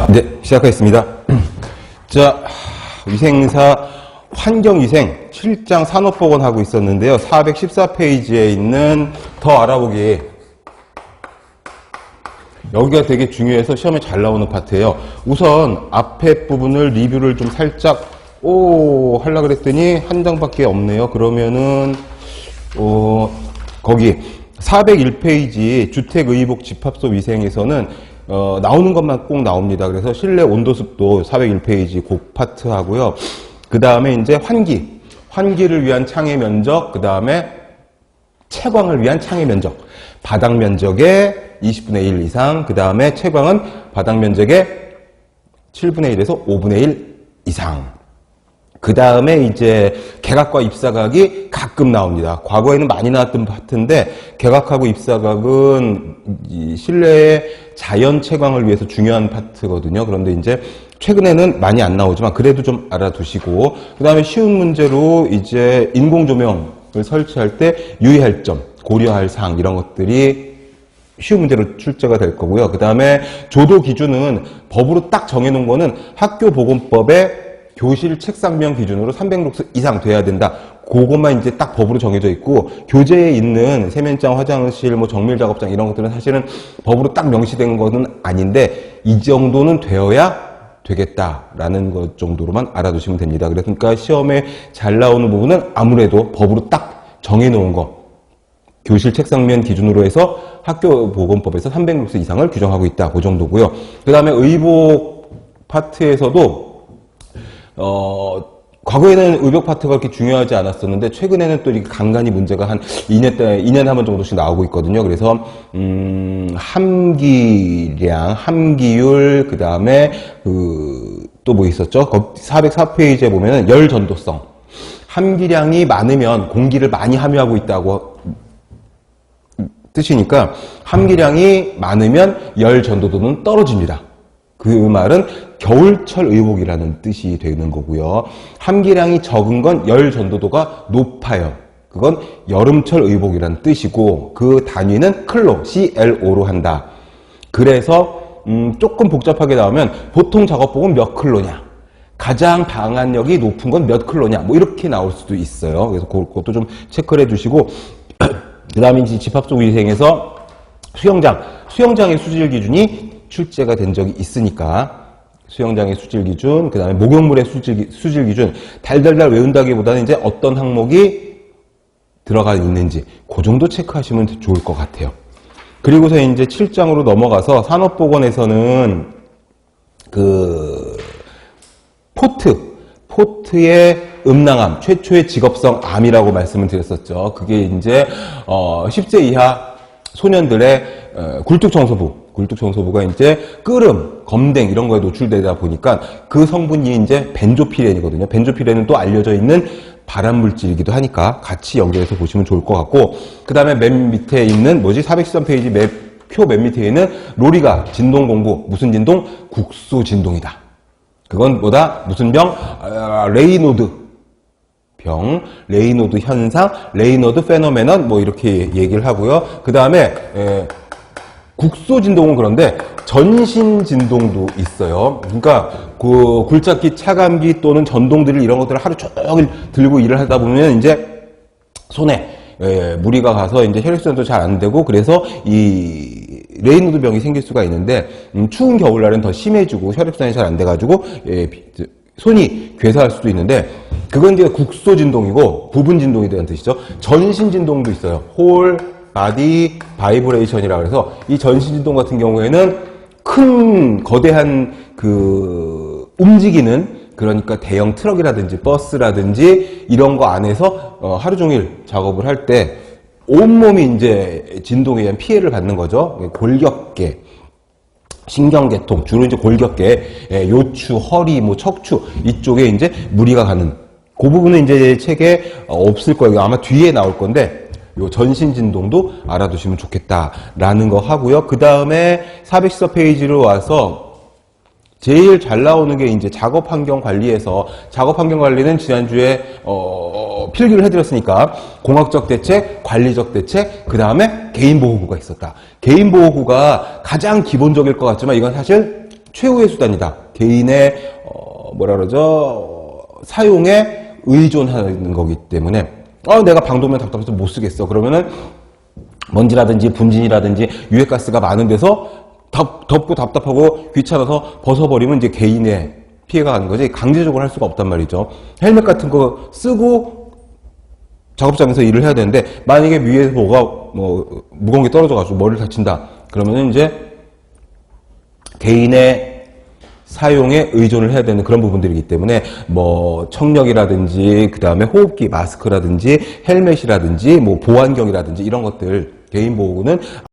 네, 시작하겠습니다. 자, 위생사 환경위생 7장 산업보건 하고 있었는데요. 414페이지에 있는 더 알아보기. 여기가 되게 중요해서 시험에 잘 나오는 파트예요. 우선 앞에 부분을 리뷰를 좀 살짝 하려고 그랬더니 한 장밖에 없네요. 그러면은 거기 401페이지 주택의복 집합소 위생에서는 나오는 것만 꼭 나옵니다. 그래서 실내 온도습도 401페이지 곡 파트 하고요. 그 다음에 이제 환기를 위한 창의 면적, 그 다음에 채광을 위한 창의 면적, 바닥 면적의 20분의 1 이상, 그 다음에 채광은 바닥 면적의 7분의 1에서 5분의 1 이상. 그 다음에 이제 개각과 입사각이 가끔 나옵니다. 과거에는 많이 나왔던 파트인데 개각하고 입사각은 이 실내의 자연 채광을 위해서 중요한 파트거든요. 그런데 이제 최근에는 많이 안 나오지만 그래도 좀 알아두시고, 그 다음에 쉬운 문제로 이제 인공조명을 설치할 때 유의할 점, 고려할 사항 이런 것들이 쉬운 문제로 출제가 될 거고요. 그 다음에 조도 기준은 법으로 딱 정해놓은 거는 학교보건법에 교실 책상면 기준으로 300룩스 이상 돼야 된다. 그것만 이제 딱 법으로 정해져 있고, 교재에 있는 세면장, 화장실, 정밀작업장 이런 것들은 사실은 법으로 딱 명시된 거는 아닌데 이 정도는 되어야 되겠다라는 것 정도로만 알아두시면 됩니다. 그러니까 시험에 잘 나오는 부분은 아무래도 법으로 딱 정해놓은 거, 교실 책상면 기준으로 해서 학교보건법에서 300룩스 이상을 규정하고 있다. 그 정도고요. 그 다음에 의복 파트에서도 과거에는 의복 파트가 그렇게 중요하지 않았었는데 최근에는 또 이렇게 간간히 문제가 한 2년에 한 번 정도씩 나오고 있거든요. 그래서 함기량, 함기율, 그 다음에 또 뭐 있었죠? 404페이지에 보면은 열 전도성. 함기량이 많으면 공기를 많이 함유하고 있다고 뜻이니까 함기량이 많으면 열 전도도는 떨어집니다. 그 말은 겨울철 의복이라는 뜻이 되는 거고요. 함기량이 적은 건 열 전도도가 높아요. 그건 여름철 의복이라는 뜻이고, 그 단위는 클로, CLO로 한다. 그래서 조금 복잡하게 나오면 보통 작업복은 몇 클로냐, 가장 방한력이 높은 건 몇 클로냐, 이렇게 나올 수도 있어요. 그래서 그것도 좀 체크를 해주시고, 그 다음에 이제 집합소 위생에서 수영장의 수질 기준이 출제가 된 적이 있으니까 수영장의 수질 기준, 그 다음에 목욕물의 수질 기준 달달달 외운다기보다는 이제 어떤 항목이 들어가 있는지 그 정도 체크하시면 좋을 것 같아요. 그리고서 이제 7장으로 넘어가서 산업보건에서는 포트의 음낭암, 최초의 직업성 암이라고 말씀을 드렸었죠. 그게 이제 10세 이하 소년들의 굴뚝청소부가 이제 끓음, 검댕 이런 거에 노출되다 보니까 그 성분이 이제 벤조피렌이거든요. 벤조피렌은 또 알려져 있는 발암물질이기도 하니까 같이 연결해서 보시면 좋을 것 같고, 그 다음에 맨 밑에 있는 413페이지 표 맨 밑에 있는 로리가 진동 공부, 무슨 진동? 국소 진동이다. 그건 무슨 병? 레이노드 병, 레이노드 현상, 레이노드 페노메넌 이렇게 얘기를 하고요. 그 다음에 국소 진동은 그런데 전신 진동도 있어요. 그러니까 그 굴착기, 차감기 또는 전동드릴 이런 것들을 하루 종일 들고 일을 하다 보면 이제 손에 무리가 가서 이제 혈액순환도 잘 안 되고, 그래서 이 레이노드 병이 생길 수가 있는데 추운 겨울날은 더 심해지고 혈액순환이 잘 안 돼가지고 손이 괴사할 수도 있는데, 그건 이제 국소 진동이고 부분 진동이 되는 뜻이죠. 전신 진동도 있어요. 홀 바디 바이브레이션이라고 해서 이 전신 진동 같은 경우에는 큰 거대한 움직이는, 그러니까 대형 트럭이라든지 버스라든지 이런 거 안에서 하루 종일 작업을 할 때 온몸이 이제 진동에 의한 피해를 받는 거죠. 골격계, 신경계통, 주로 이제 골격계, 요추, 허리, 척추 이쪽에 이제 무리가 가는 그 부분은 이제 책에 없을 거예요. 아마 뒤에 나올 건데 요 전신 진동도 알아두시면 좋겠다라는 거 하고요. 그 다음에 414페이지로 와서 제일 잘 나오는 게 이제 작업 환경 관리에서, 작업 환경 관리는 지난주에 필기를 해드렸으니까 공학적 대책, 관리적 대책, 그 다음에 개인 보호구가 있었다. 개인 보호구가 가장 기본적일 것 같지만 이건 사실 최후의 수단이다. 개인의 뭐라 그러죠? 사용에 의존하는 거기 때문에 내가 방독면 답답해서 못 쓰겠어. 그러면은 먼지라든지 분진이라든지 유해가스가 많은 데서 덥고 답답하고 귀찮아서 벗어버리면 이제 개인의 피해가 가는 거지. 강제적으로 할 수가 없단 말이죠. 헬멧 같은 거 쓰고 작업장에서 일을 해야 되는데 만약에 위에서 뭐가 무거운 게 떨어져가지고 머리를 다친다. 그러면은 이제 개인의 사용에 의존을 해야 되는 그런 부분들이기 때문에 뭐 청력이라든지 그 다음에 호흡기 마스크라든지 헬멧이라든지 뭐 보안경이라든지 이런 것들 개인 보호구는